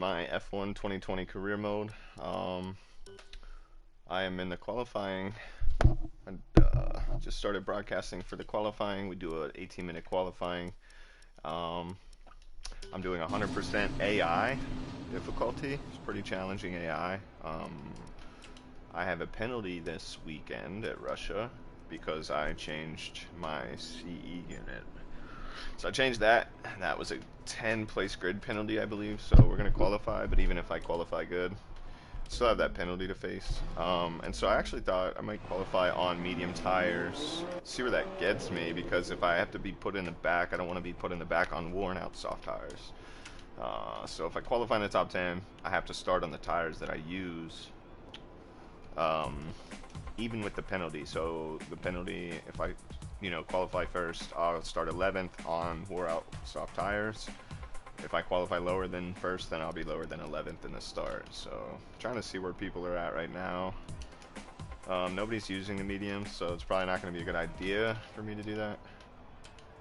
my F1 2020 career mode. I am in the qualifying. I just started broadcasting for the qualifying. We do an 18-minute qualifying. Um, I'm doing 100% AI difficulty. It's pretty challenging AI. I have a penalty this weekend at Russia because I changed my CE unit. So I changed that. That was a 10-place grid penalty, I believe. So we're going to qualify, but even if I qualify good, still have that penalty to face. And so I actually thought I might qualify on medium tires, see where that gets me, because if I have to be put in the back, I don't want to be put in the back on worn out soft tires. So if I qualify in the top 10, I have to start on the tires that I use, even with the penalty. So the penalty, if I qualify first, I'll start 11th on wore out soft tires. If I qualify lower than first, then I'll be lower than 11th in the start. So trying to see where people are at right now. Nobody's using the mediums, so it's probably not going to be a good idea for me to do that.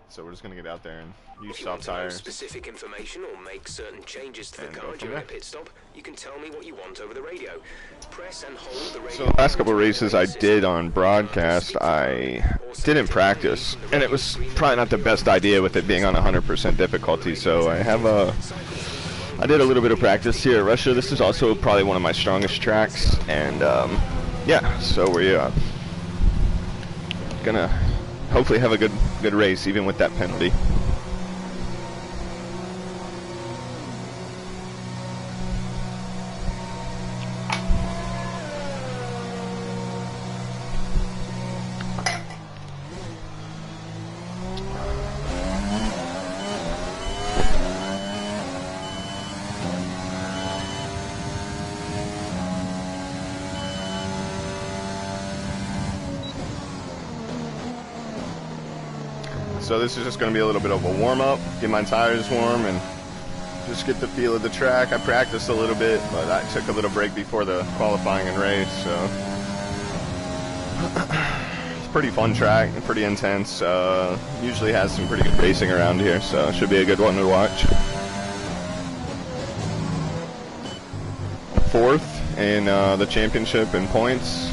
So we're just going to get out there and use soft tires. If you want to know specific information or make certain changes to the car during a pit stop, you can tell me what you want over the radio. Press and hold the radio. So the last couple of races I did on broadcast, I didn't practice, and it was probably not the best idea with it being on 100% difficulty. So I did a little bit of practice here at Russia. This is also probably one of my strongest tracks, and yeah, so we're gonna hopefully have a good race even with that penalty. So this is just going to be a little bit of a warm-up, get my tires warm, and just get the feel of the track. I practiced a little bit, but I took a little break before the qualifying and race, so it's a pretty fun track, pretty intense. Usually has some pretty good racing around here, so it should be a good one to watch. Fourth in the championship in points.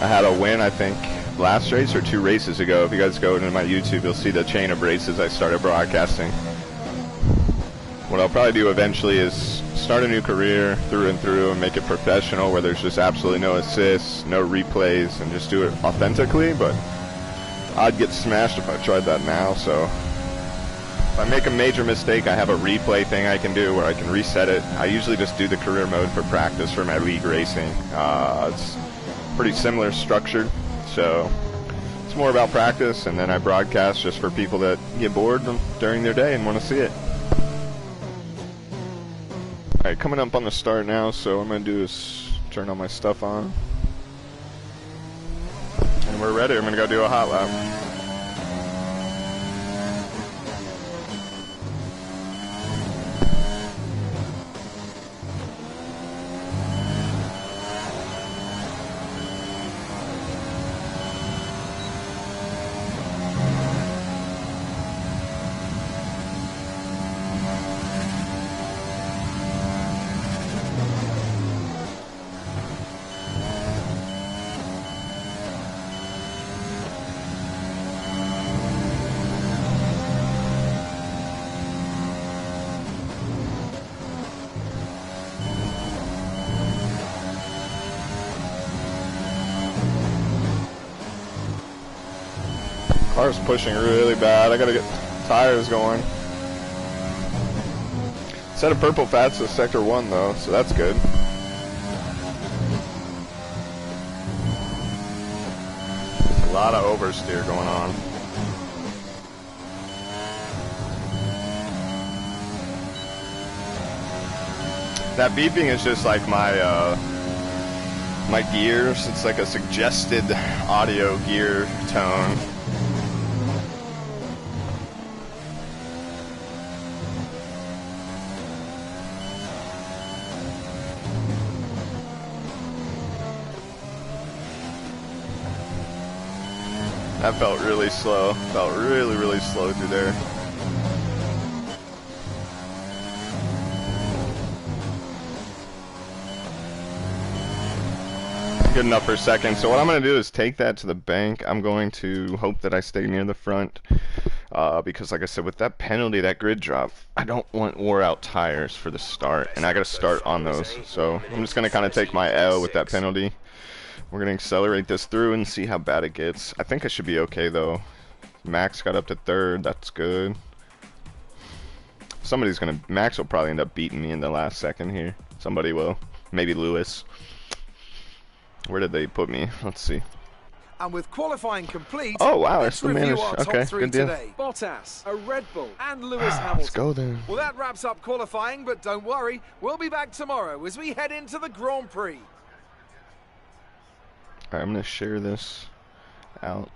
I had a win, I think, last race or 2 races ago. If you guys go into my YouTube, you'll see the chain of races I started broadcasting. What I'll probably do eventually is start a new career through and through and make it professional, where there's just absolutely no assists, no replays, and just do it authentically. But I'd get smashed if I tried that now. So if I make a major mistake, I have a replay thing I can do where I can reset it. I usually just do the career mode for practice for my league racing. It's pretty similar structured. So it's more about practice, and then I broadcast just for people that get bored during their day and want to see it. Alright, coming up on the start now, so what I'm going to do is turn all my stuff on. And we're ready. I'm going to go do a hot lap. Car's pushing really bad. I gotta get tires going. Set of purple fats to sector 1 though, so that's good. A lot of oversteer going on. That beeping is just like my my gears. It's like a suggested audio gear tone. That felt really slow. Felt really, really slow through there. good enough for second. So what I'm going to do is take that to the bank. I'm going to hope that I stay near the front. Because like I said, with that penalty, that grid drop, I don't want wore out tires for the start, and I got to start on those. So I'm just going to kind of take my L with that penalty. We're going to accelerate this through and see how bad it gets. I think I should be okay though. Max got up to third, that's good. Max will probably end up beating me in the last second here. Somebody will. Maybe Lewis. Where did they put me? Let's see. And with qualifying complete, oh wow, let's the review manage. our top Okay, three good deal. today. Bottas, a Red Bull, and Lewis Hamilton. Let's go then. Well, that wraps up qualifying, but don't worry, we'll be back tomorrow as we head into the Grand Prix. Alright, I'm gonna share this out.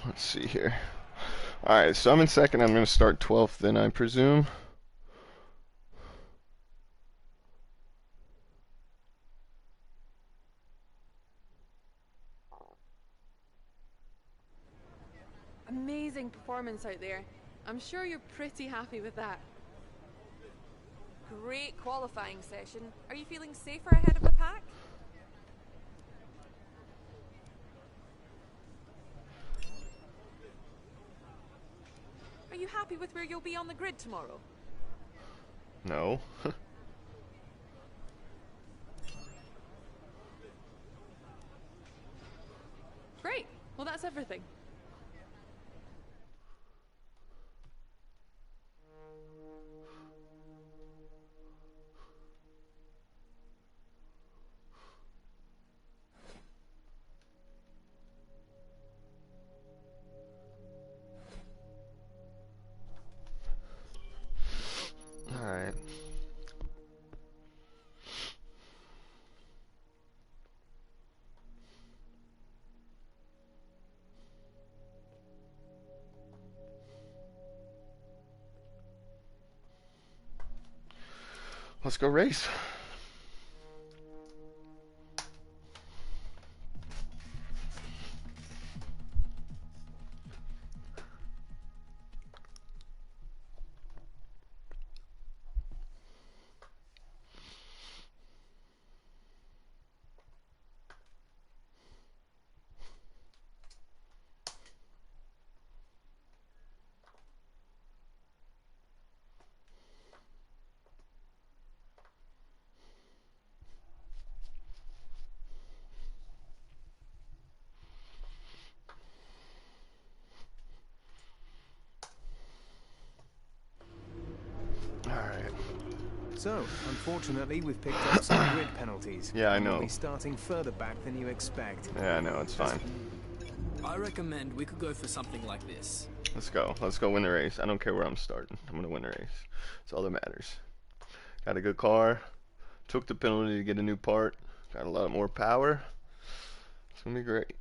Let's see here. Alright, so I'm in second. I'm going to start 12th then, I presume. Amazing performance out there. I'm sure you're pretty happy with that. Great qualifying session. Are you feeling safer ahead of the pack? Are you happy with where you'll be on the grid tomorrow? No. Great. Well, that's everything. Alright. Let's go race. Alright. So, unfortunately, we've picked up some grid penalties. Yeah, I know. We'll be starting further back than you expect. Yeah, I know, it's fine. I recommend we could go for something like this. Let's go. Let's go win the race. I don't care where I'm starting. I'm going to win the race. That's all that matters. Got a good car. Took the penalty to get a new part. Got a lot more power. It's going to be great.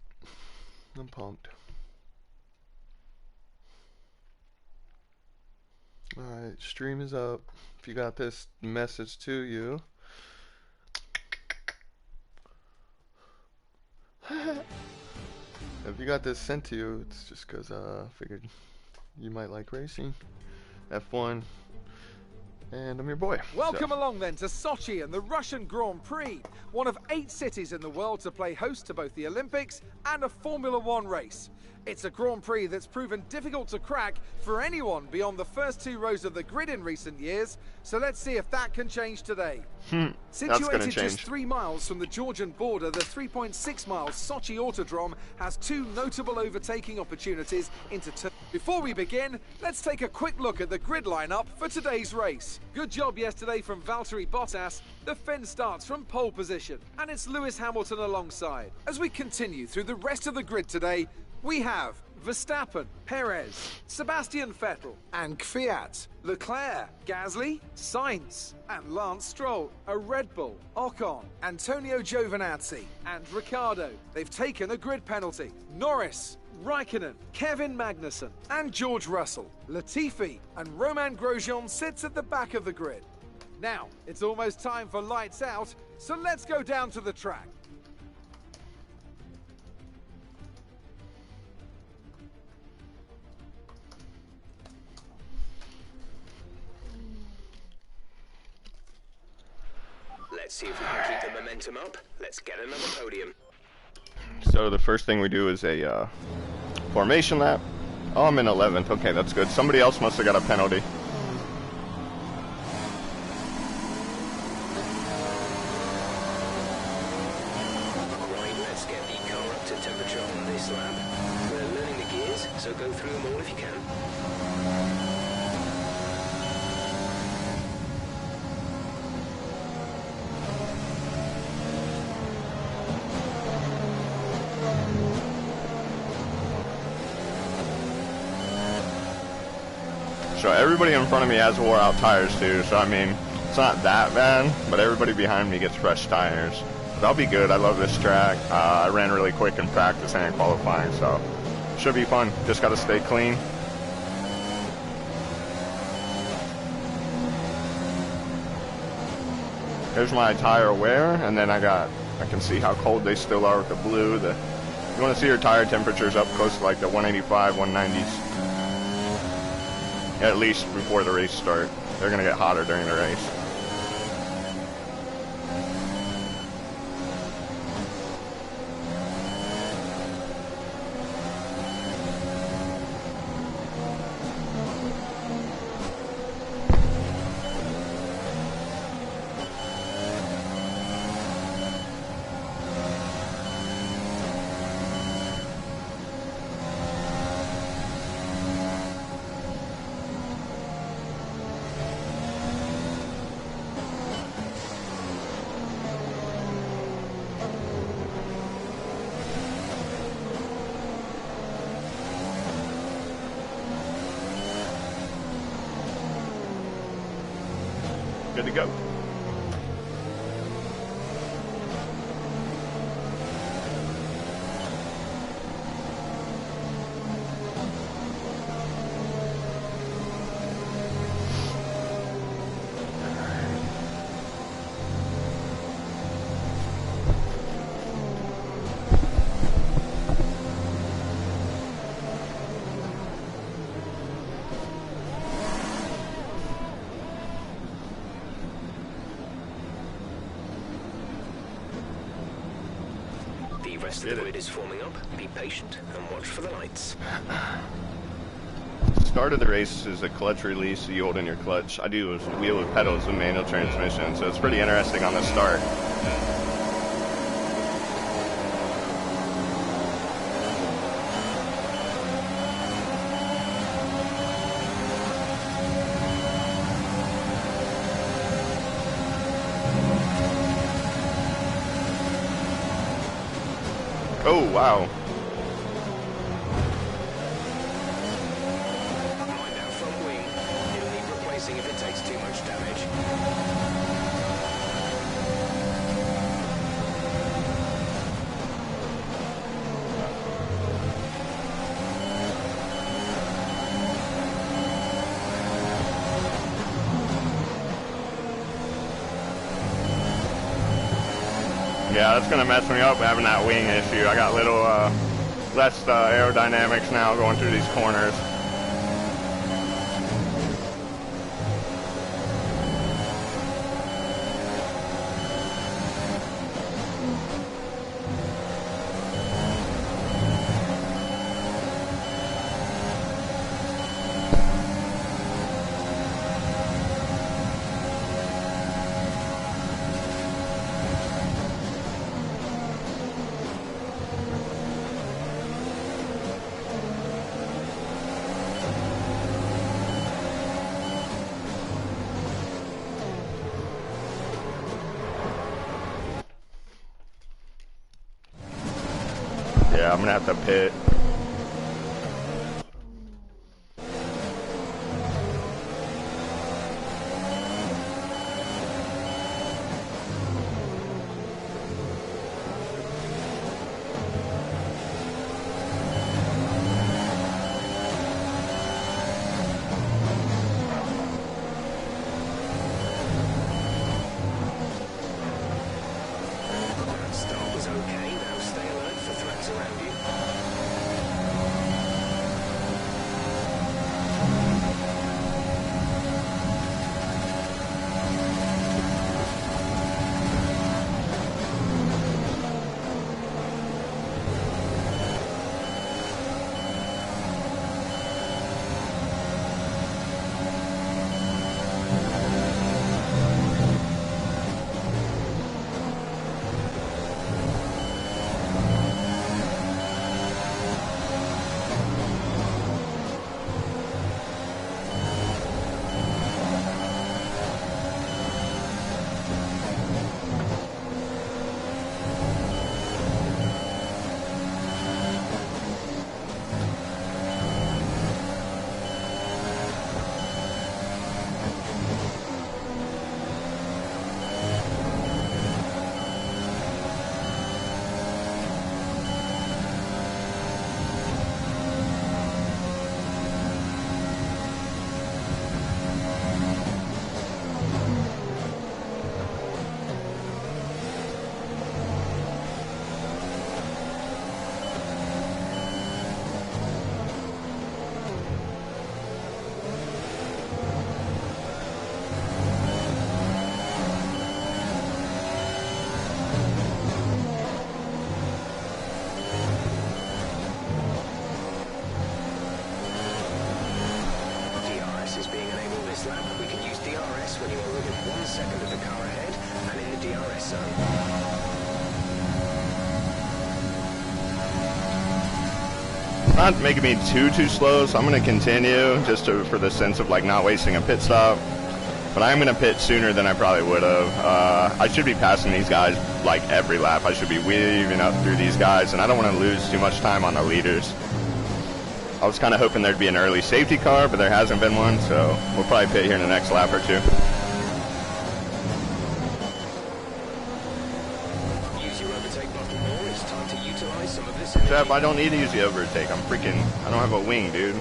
I'm pumped. Alright, stream is up. If you got this message to you. If you got this sent to you, it's just because I figured you might like racing. F1. And I'm your boy. Welcome along then to Sochi and the Russian Grand Prix, one of 8 cities in the world to play host to both the Olympics and a Formula One race. It's a Grand Prix that's proven difficult to crack for anyone beyond the first 2 rows of the grid in recent years, so let's see if that can change today. Situated just 3 miles from the Georgian border, the 3.6 miles Sochi Autodrome has 2 notable overtaking opportunities into turn. Before we begin, let's take a quick look at the grid lineup for today's race. Good job yesterday from Valtteri Bottas. The Finn starts from pole position, and it's Lewis Hamilton alongside. As we continue through the rest of the grid today, we have Verstappen, Perez, Sebastian Vettel, and Kvyat, Leclerc, Gasly, Sainz, and Lance Stroll, a Red Bull, Ocon, Antonio Giovinazzi, and Ricciardo. They've taken a grid penalty. Norris, Raikkonen, Kevin Magnussen, and George Russell. Latifi and Romain Grosjean sits at the back of the grid. Now, it's almost time for lights out, so let's go down to the track. Let's see if we can keep the momentum up. Let's get another podium. So the first thing we do is a formation lap. Oh, I'm in 11th. Okay, that's good. Somebody else must have got a penalty. Right, let's get the car up to temperature on this lap. We're learning the gears, so go through them all if you can. So everybody in front of me has wore out tires too, so I mean, it's not that bad, but everybody behind me gets fresh tires. But I'll be good. I love this track. I ran really quick in practice and in qualifying, so should be fun. Just got to stay clean. Here's my tire wear, and then I can see how cold they still are with the blue. You want to see your tire temperatures up close to like the 185, 190s. At least before the race start. They're going to get hotter during the race. Good to go. The rest of the grid is forming up. Be patient and watch for the lights. Start of the race is a clutch release. You hold in your clutch. I do wheel with pedals with manual transmission, so it's pretty interesting on the start. Oh, wow. Mind that front wing. It'll need replacing if it takes too much damage. Yeah, that's going to mess me up having that wing issue. I got a little less aerodynamics now going through these corners. Yeah, I'm gonna have to pit. this lap, we can use DRS when you are within 1 second of the car ahead and in the DRS zone. Not making me too slow, so I'm going to continue just for the sense of like not wasting a pit stop. But I'm going to pit sooner than I probably would have. I should be passing these guys like every lap. I should be weaving up through these guys, and I don't want to lose too much time on the leaders. I was kind of hoping there'd be an early safety car, but there hasn't been one, so we'll probably pit here in the next lap or two. Jeff, I don't need to use the overtake. I don't have a wing, dude.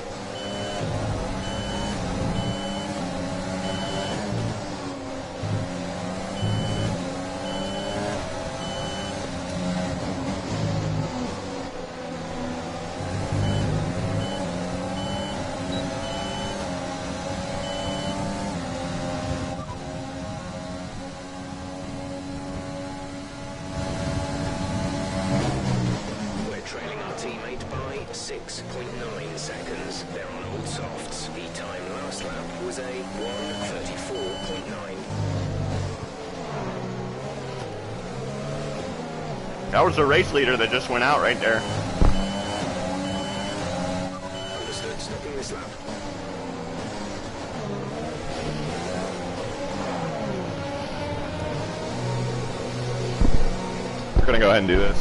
That was the race leader that just went out right there. Understood. Stopping this lap. We're gonna go ahead and do this.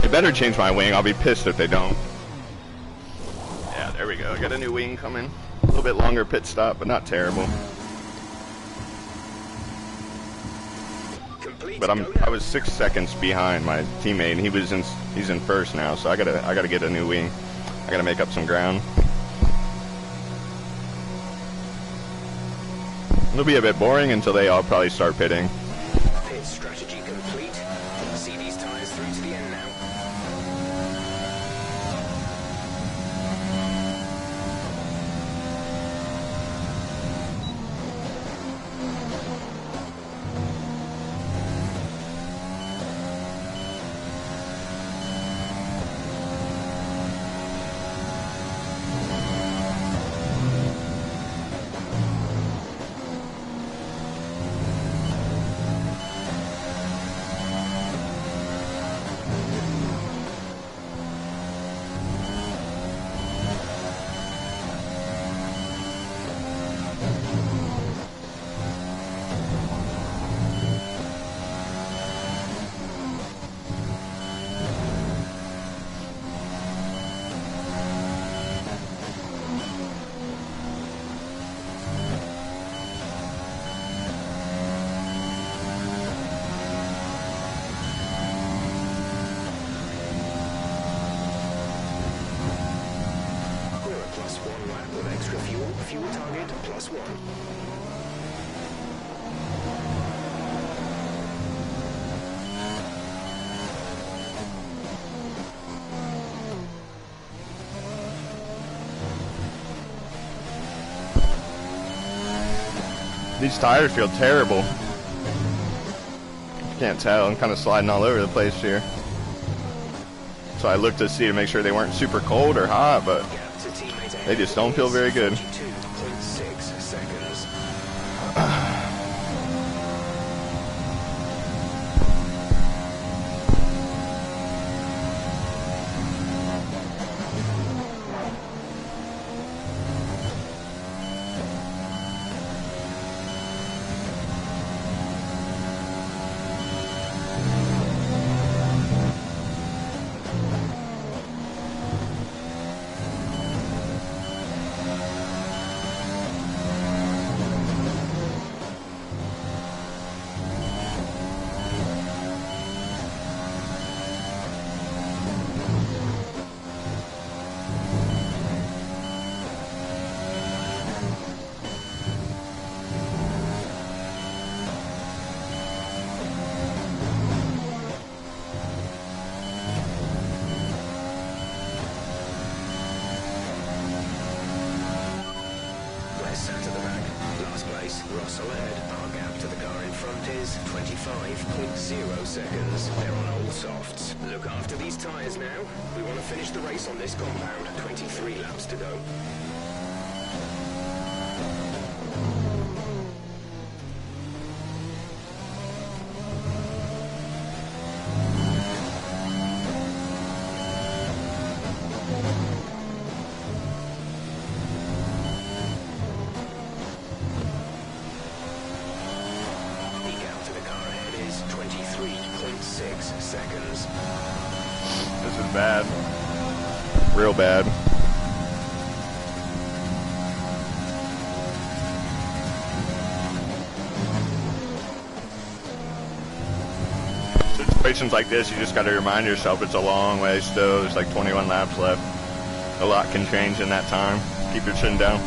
They better change my wing. I'll be pissed if they don't. Yeah, there we go. I got a new wing coming. A little bit longer pit stop, but not terrible. But I was 6 seconds behind my teammate, and he's in first now, so I gotta get a new wing. I gotta make up some ground. It'll be a bit boring until they all probably start pitting. Pit strategy complete. See these tires through to the end now. Fuel target +1. These tires feel terrible. You can't tell. I'm kind of sliding all over the place here. So I looked to see to make sure they weren't super cold or hot, but they just don't feel very good. 2.6 seconds. Russell ahead, our gap to the car in front is 25.0 seconds. They're on old softs. Look after these tyres now. We want to finish the race on this compound. 23 laps to go. Seconds. This is bad. Real bad. Situations like this, you just got to remind yourself it's a long way still. There's like 21 laps left. A lot can change in that time. Keep your chin down.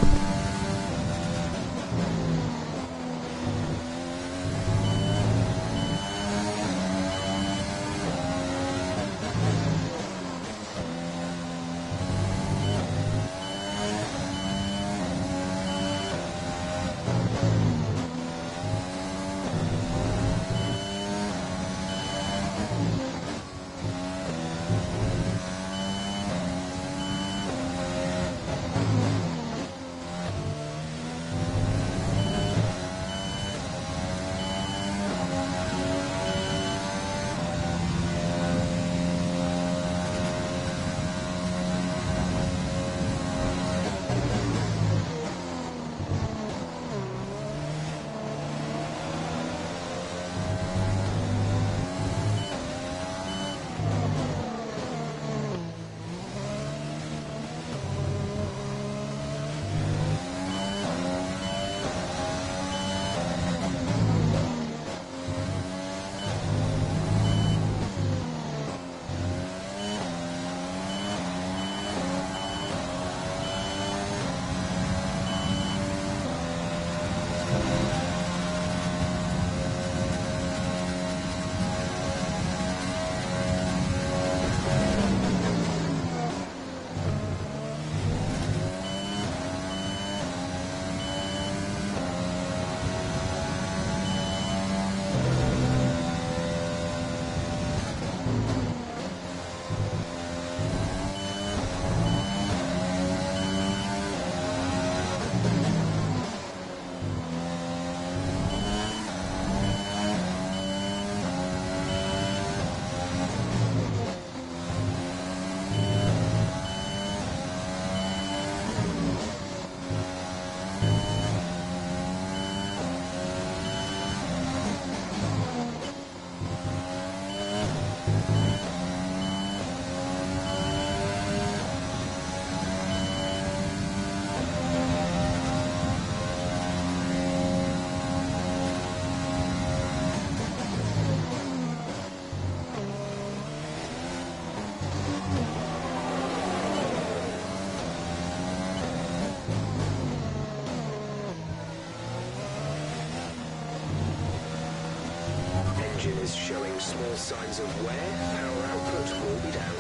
Engine is showing small signs of wear. Power output will be down.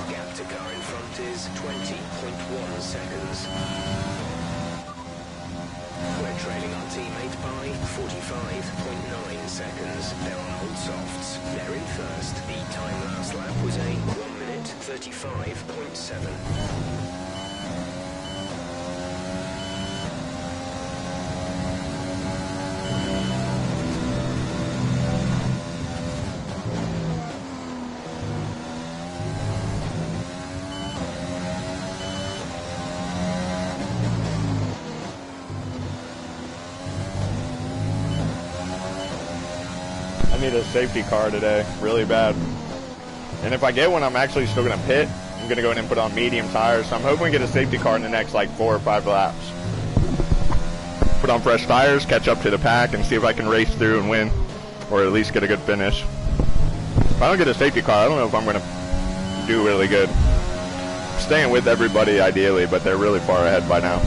Gap to car in front is 20.1 seconds. We're trailing our teammate by 45.9 seconds. They're on old softs. They're in first. The time last lap was a 1 minute 35.7. I need a safety car today, really bad. And if I get one, I'm actually still going to pit. I'm going to go in and put on medium tires. So I'm hoping we get a safety car in the next like 4 or 5 laps. Put on fresh tires, catch up to the pack, and see if I can race through and win. Or at least get a good finish. If I don't get a safety car, I don't know if I'm going to do really good. I'm staying with everybody ideally, but they're really far ahead by now.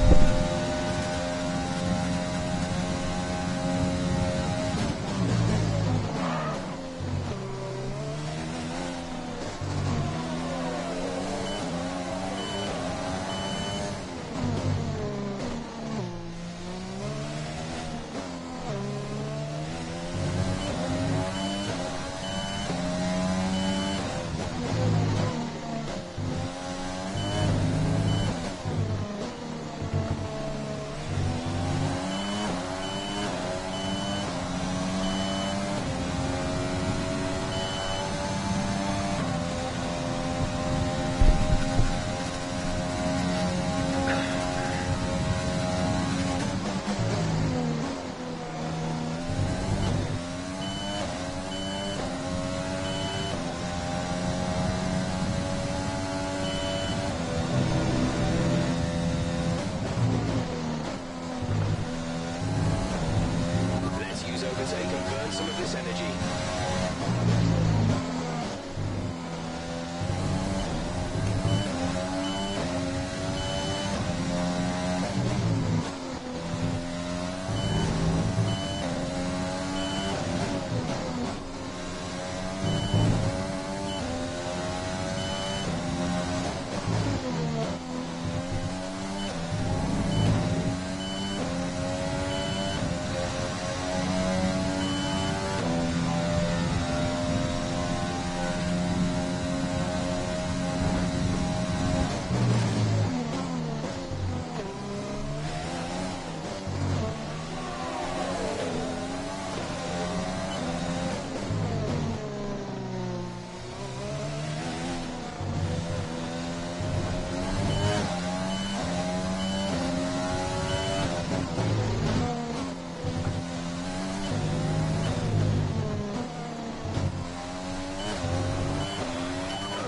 on some of this energy.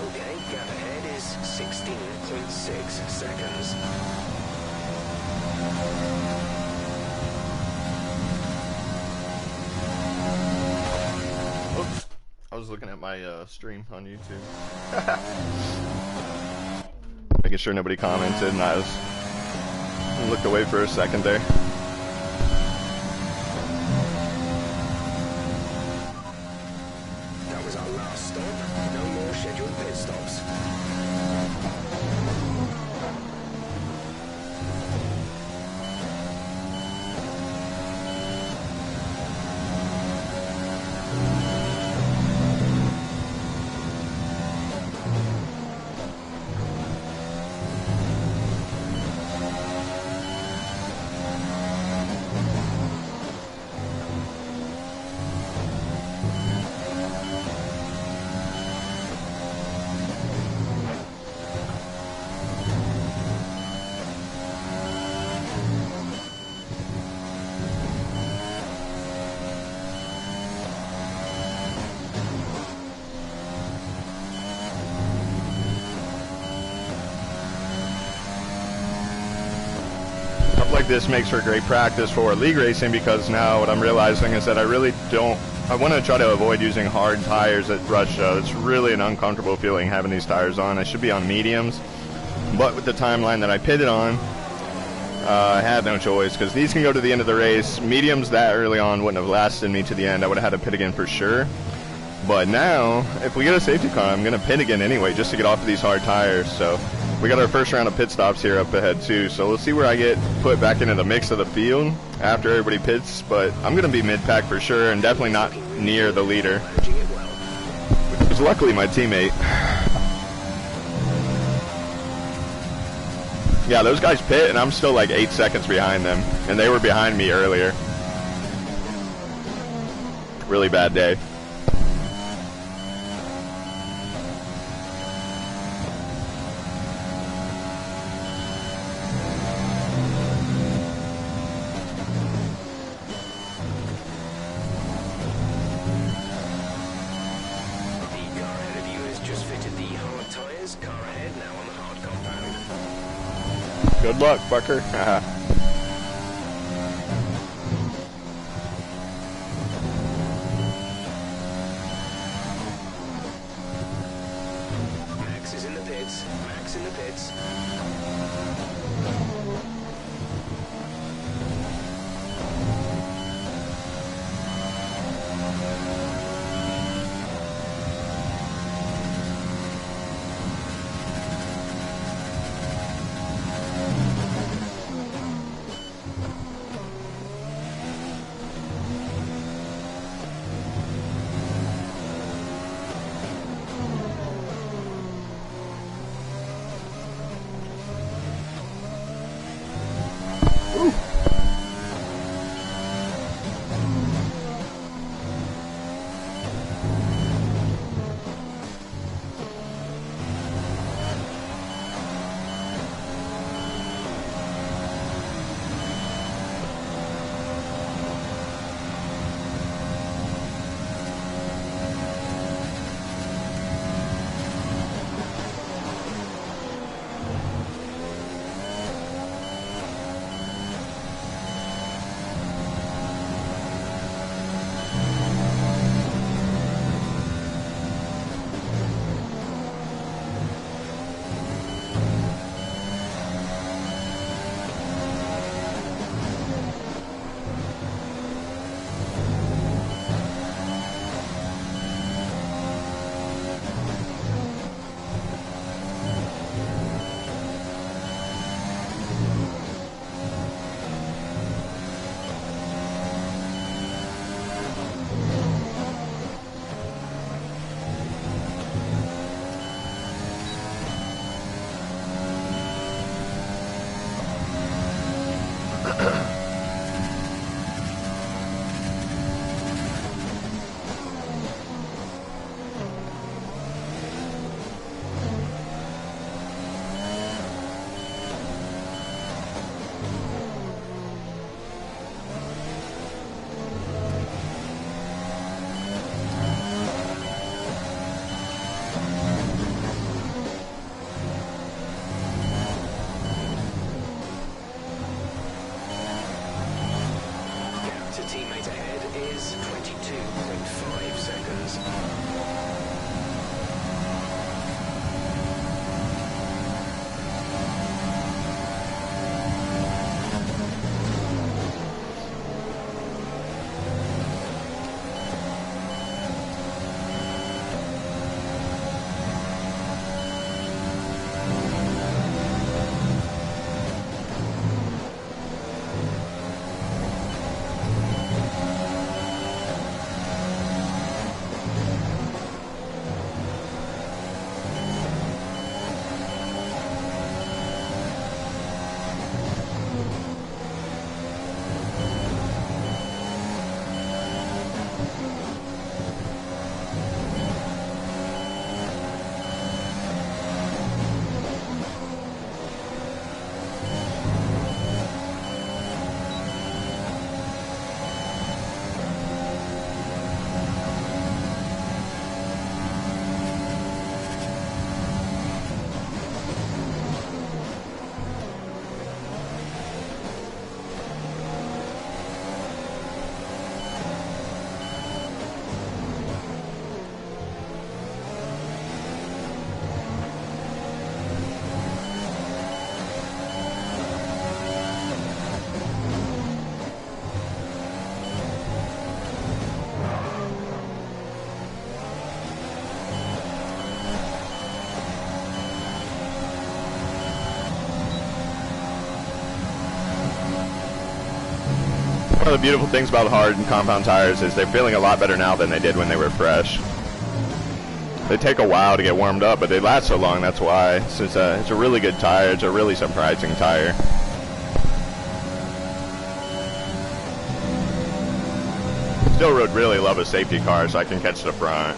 Okay, gap ahead is 16.6 seconds. Oops. I was looking at my stream on YouTube. Making sure nobody commented, and I looked away for a second there. That was our last stop. No more scheduled pit stops. Stuff like this makes for great practice for league racing, because now what I'm realizing is that I want to try to avoid using hard tires at Russia. It's really an uncomfortable feeling having these tires on. I should be on mediums, but with the timeline that I pitted on, I had no choice, because these can go to the end of the race. Mediums that early on wouldn't have lasted me to the end. I would have had to pit again for sure. But now, if we get a safety car, I'm going to pit again anyway, just to get off of these hard tires. So we got our first round of pit stops here up ahead too. So we'll see where I get put back into the mix of the field after everybody pits. But I'm going to be mid-pack for sure, and definitely not near the leader. Which was luckily my teammate. Yeah, those guys pit, and I'm still like 8 seconds behind them. And they were behind me earlier. Really bad day. Good luck, Bucker. Max is in the pits. Max in the pits. One of the beautiful things about hard and compound tires is they're feeling a lot better now than they did when they were fresh. They take a while to get warmed up, but they last so long, that's why. Since it's a really good tire, it's a really surprising tire. Still would really love a safety car so I can catch the front.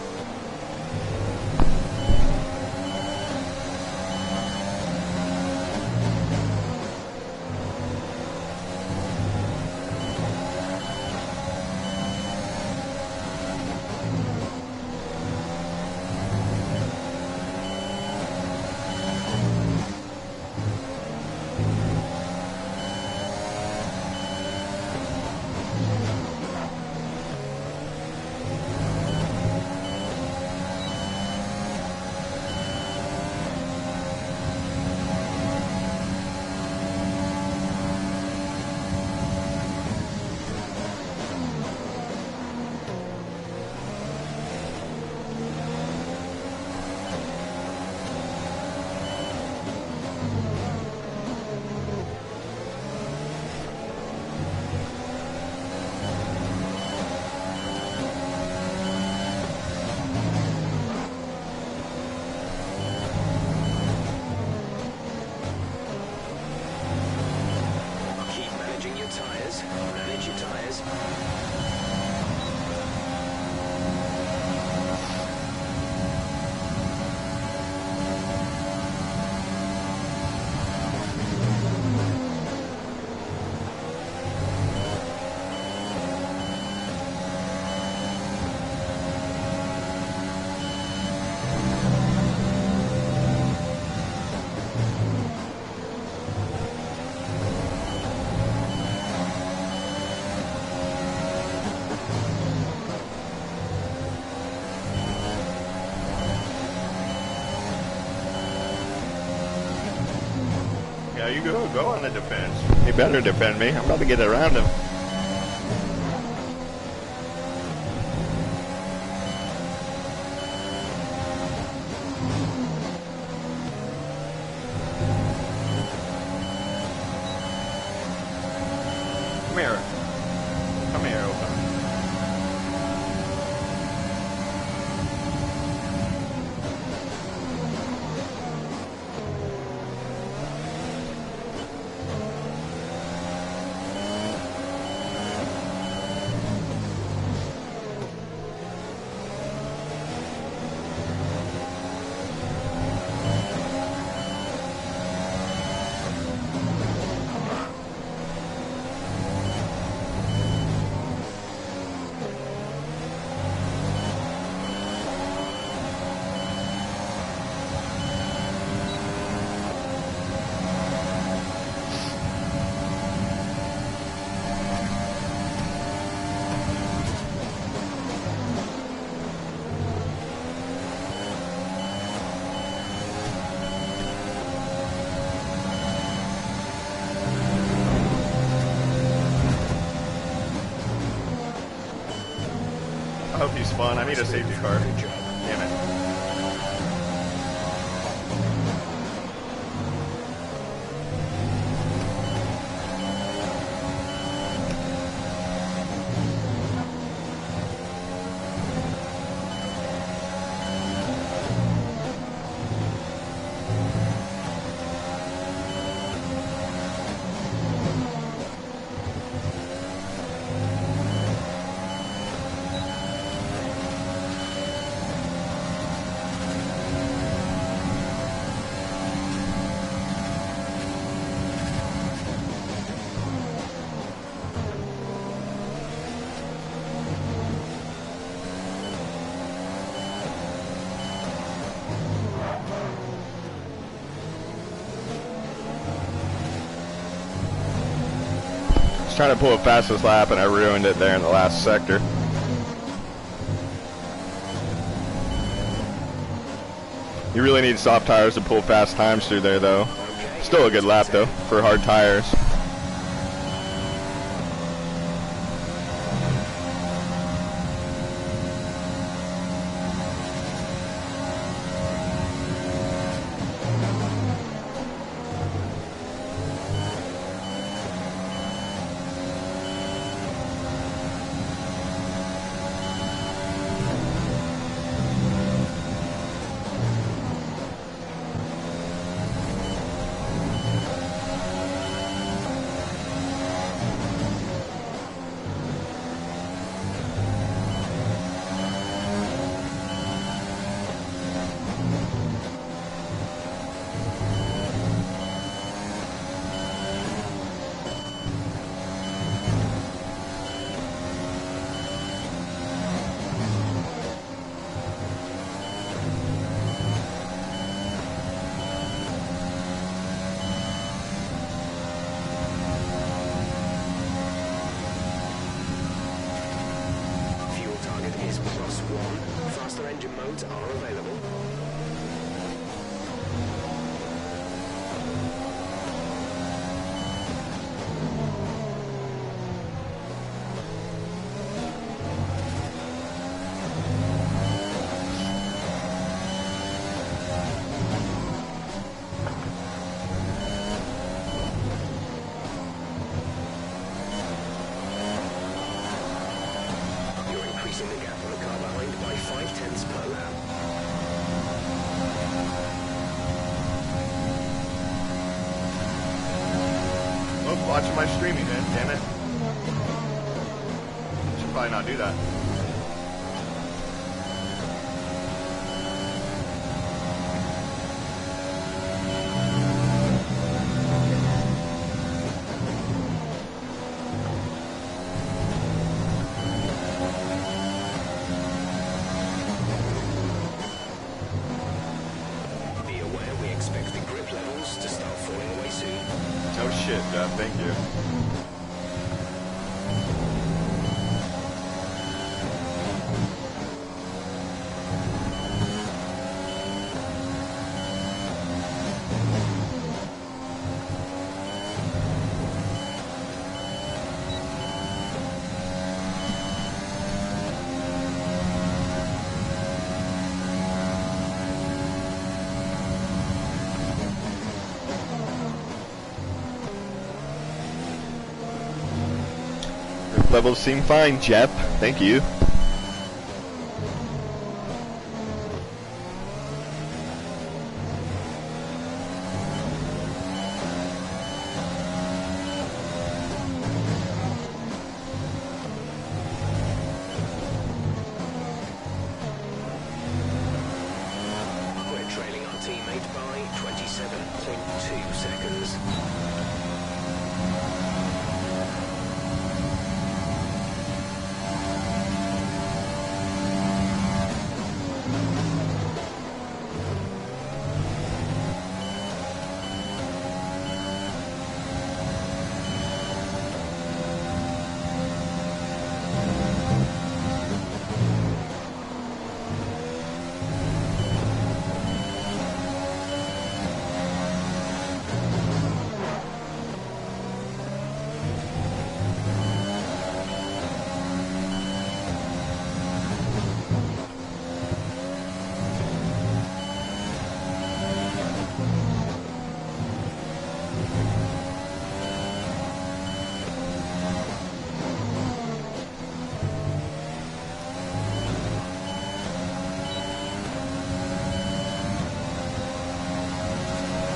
Yeah, you go on the defense. You better defend me. I'm about to get around him. Come here. Come here, Opa. I hope he's fun. I need a safety car. Damn it. Trying to pull a fastest lap and I ruined it there in the last sector. You really need soft tires to pull fast times through there though. Still a good lap though for hard tires. 1. Faster engine modes are available. Increasing the gap on the car behind by 0.5 per lap. Oh, watching my streaming, man. Damn it. Should probably not do that. Be aware we expect the grip levels to start falling away soon. Oh shit, Jeff. Thank you. Levels seem fine, Jeff. Thank you. We're trailing our teammate by 27.2 seconds.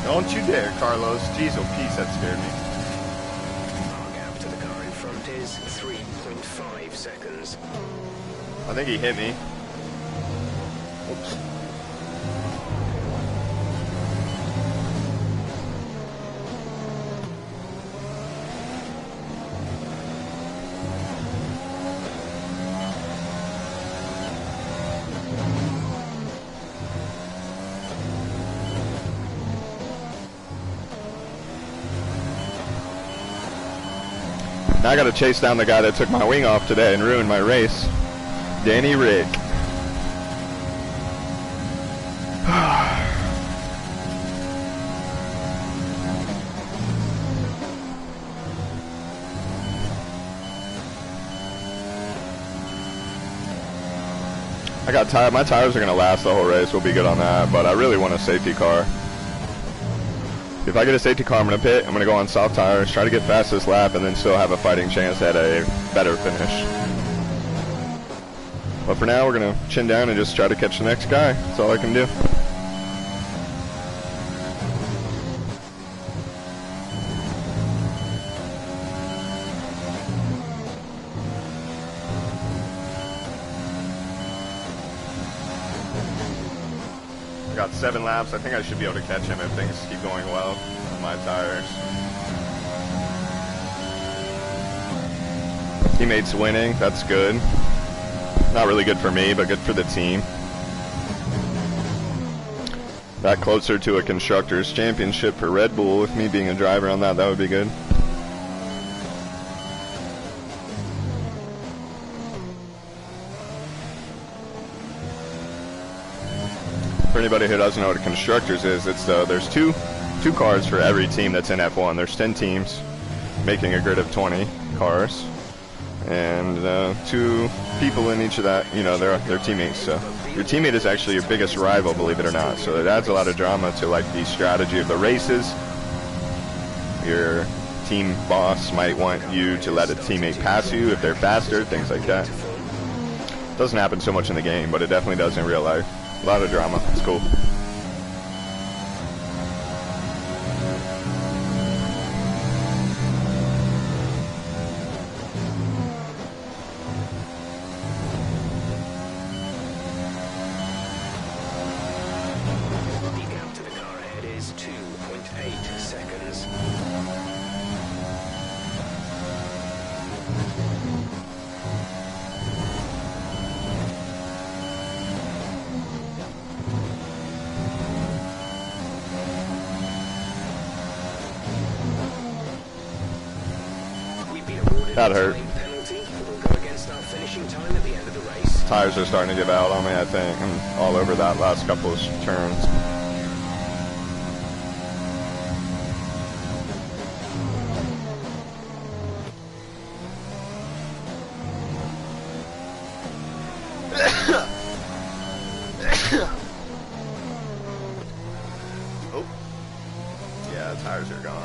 Don't you dare, Carlos. Jeez, oh, peace, that scared me. Our gap to the car in front is 3.5 seconds. I think he hit me. Oops. Now I gotta chase down the guy that took my wing off today and ruined my race. Danny Rick. I got tired. My tires are gonna last the whole race. We'll be good on that. But I really want a safety car. If I get a safety car, I'm going to pit. I'm going to go on soft tires, try to get fast this lap, and then still have a fighting chance at a better finish. But for now, we're going to chin down and just try to catch the next guy. That's all I can do. Got 7 laps. I think I should be able to catch him if things keep going well on my tires. Teammates winning, that's good. Not really good for me, but good for the team. That closer to a Constructors' Championship for Red Bull, with me being a driver on that, that would be good. For anybody who doesn't know what a constructors is, it's there's two cars for every team that's in F1. There's 10 teams making a grid of 20 cars, and 2 people in each of that, you know, they're teammates. So your teammate is actually your biggest rival, believe it or not. So it adds a lot of drama to like the strategy of the races. Your team boss might want you to let a teammate pass you if they're faster, things like that. Doesn't happen so much in the game, but it definitely does in real life. A lot of drama. It's cool. The gap to the car ahead is 2.8 seconds. We've been awarded That a hurt. time penalty. We'll go against our finishing time at the end of the race. Tires are starting to give out on me, I think. I'm all over that last couple of turns. Oh. Yeah, tires are gone.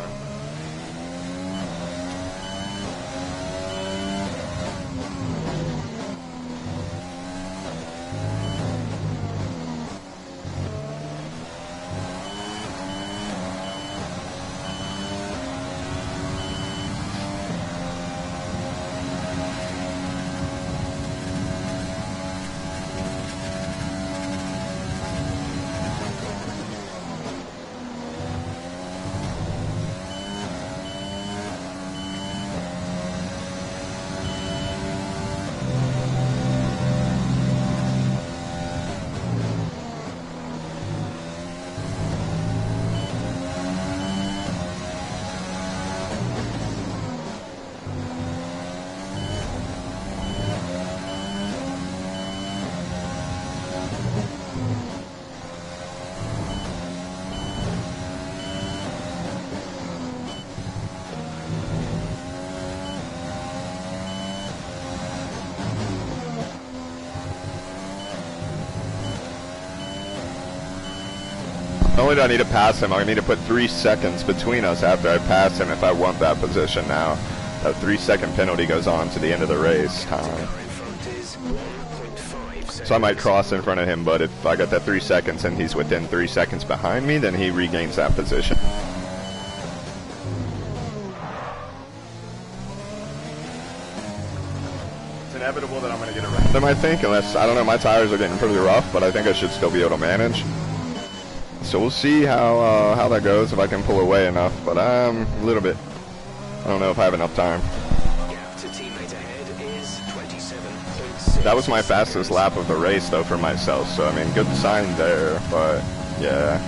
Not only do I need to pass him, I need to put 3 seconds between us after I pass him if I want that position now. That 3-second penalty goes on to the end of the race time. So I might cross in front of him, but if I got that 3 seconds and he's within 3 seconds behind me, then he regains that position. It's inevitable that I'm going to get around them, I think, unless, I don't know, my tires are getting pretty rough, but I think I should still be able to manage. So we'll see how that goes, if I can pull away enough, but a little bit, I don't know if I have enough time. Gap to teammate ahead is 27.6. That was my fastest lap of the race, though, for myself, so, I mean, good sign there, but, yeah.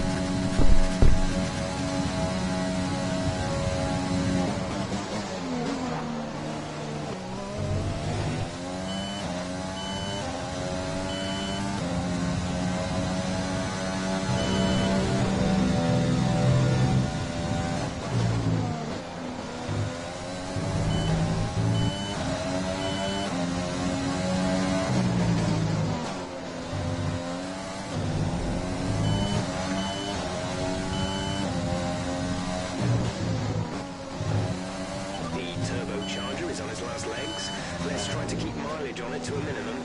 Turbocharger is on its last legs. Let's try to keep mileage on it to a minimum.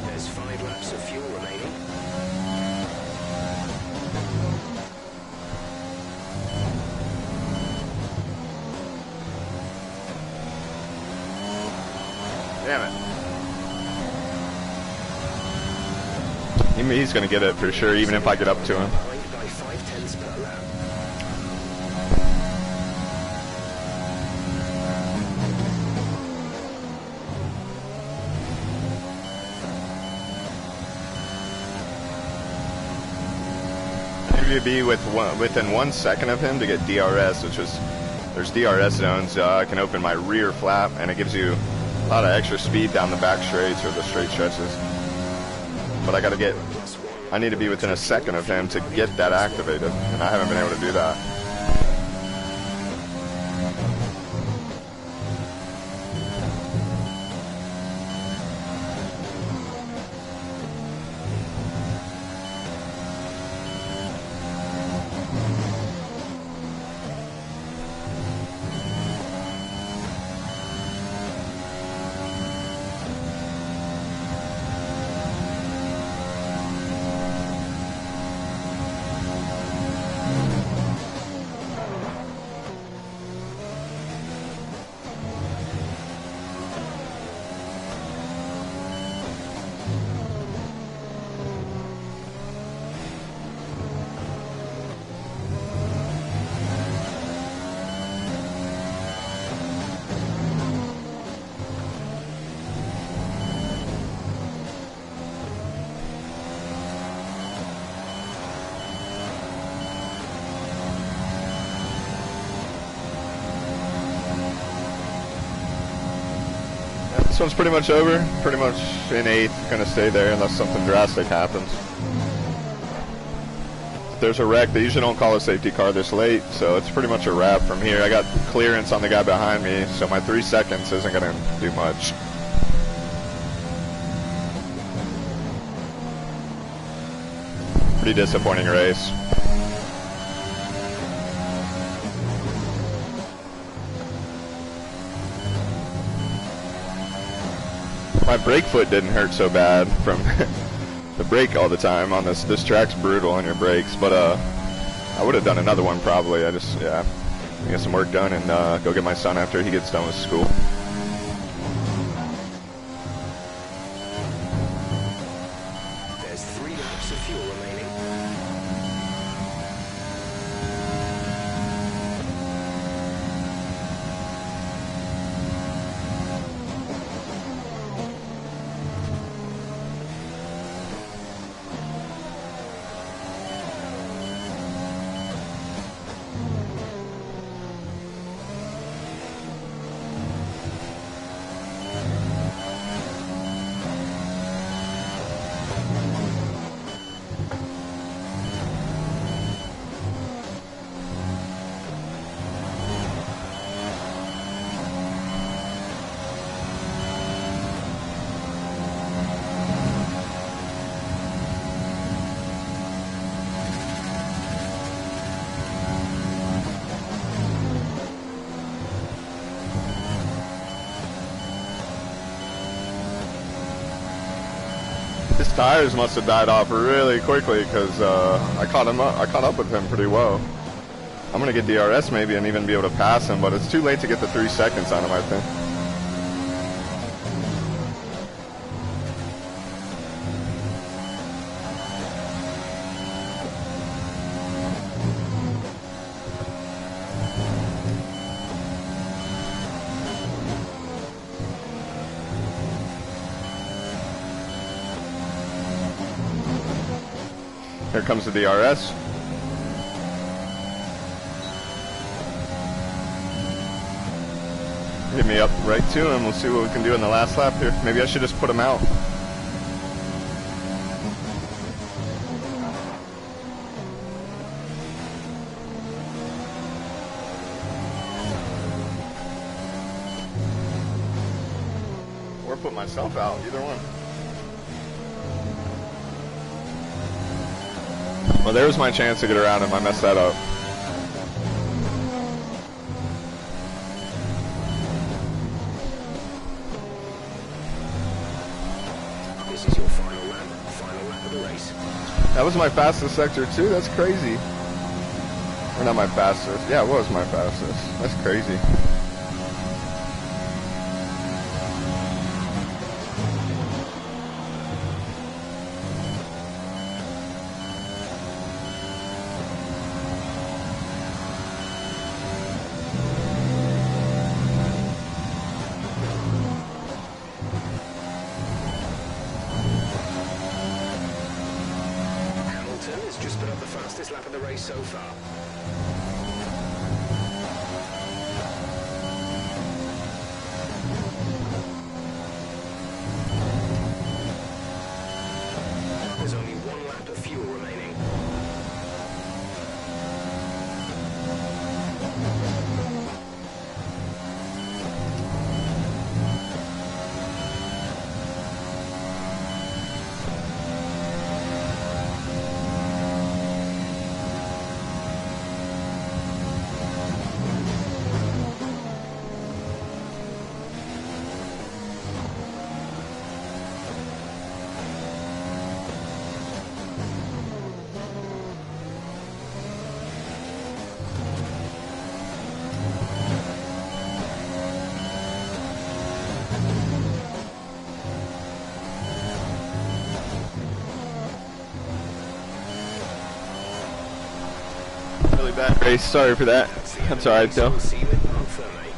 There's 5 laps of fuel remaining. Damn it. He's going to get it for sure, even if I get up to him. Behind by 0.5 per lap. Maybe be within 1 second of him to get DRS, which was, there's DRS zones. I can open my rear flap, and it gives you a lot of extra speed down the back straights or the straight stretches. But I need to be within a second of him to get that activated, and I haven't been able to do that. This one's pretty much over, pretty much in 8th, gonna stay there unless something drastic happens. If there's a wreck, they usually don't call a safety car this late, so it's pretty much a wrap from here. I got clearance on the guy behind me, so my 3 seconds isn't gonna do much. Pretty disappointing race. My brake foot didn't hurt so bad from the brake all the time on this. This track's brutal on your brakes, but I would have done another one probably. Yeah, get some work done and go get my son after he gets done with school. There's 3 laps of fuel remaining. His tires must have died off really quickly because I caught up with him pretty well. I'm gonna get DRS maybe and even be able to pass him, but it's too late to get the 3 seconds on him, I think. Here comes the DRS. Get me up right to him. We'll see what we can do in the last lap here. Maybe I should just put him out. Or put myself out, either one. Well, there's my chance to get around him. I messed that up. This is your final lap of the race. That was my fastest sector too. That's crazy. Or not my fastest. Yeah, it was my fastest. That's crazy. fastest lap of the race so far. There's only one lap of fuel remaining. Really bad race. Sorry for that. That's alright though. We'll see you in Parc Fermé.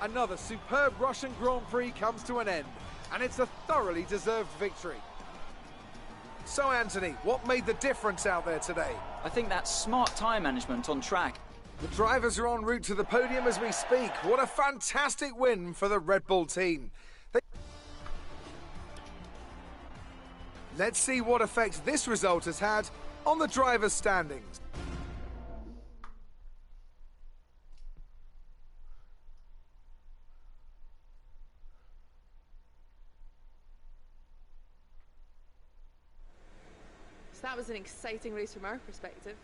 Another superb Russian Grand Prix comes to an end, and it's a thoroughly deserved victory. So Anthony, what made the difference out there today? I think that's smart tyre management on track. The drivers are en route to the podium as we speak. What a fantastic win for the Red Bull team. Let's see what effect this result has had on the drivers' standings. So that was an exciting race from our perspective.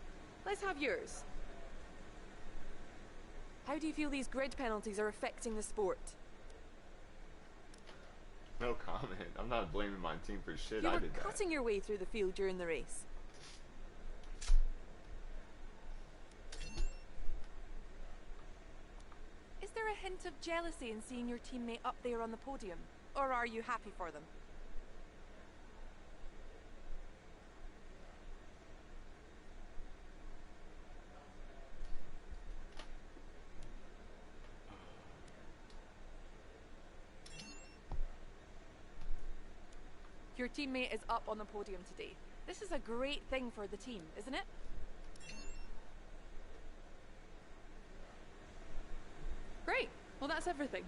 Let's have yours. How do you feel these grid penalties are affecting the sport? No comment. I'm not blaming my team for shit. You I were did that. cutting your way through the field during the race. Is there a hint of jealousy in seeing your teammate up there on the podium? Or are you happy for them? Your teammate is up on the podium today. This is a great thing for the team, isn't it? Great. Well, that's everything.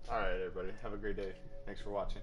Alright, everybody. Have a great day. Thanks for watching.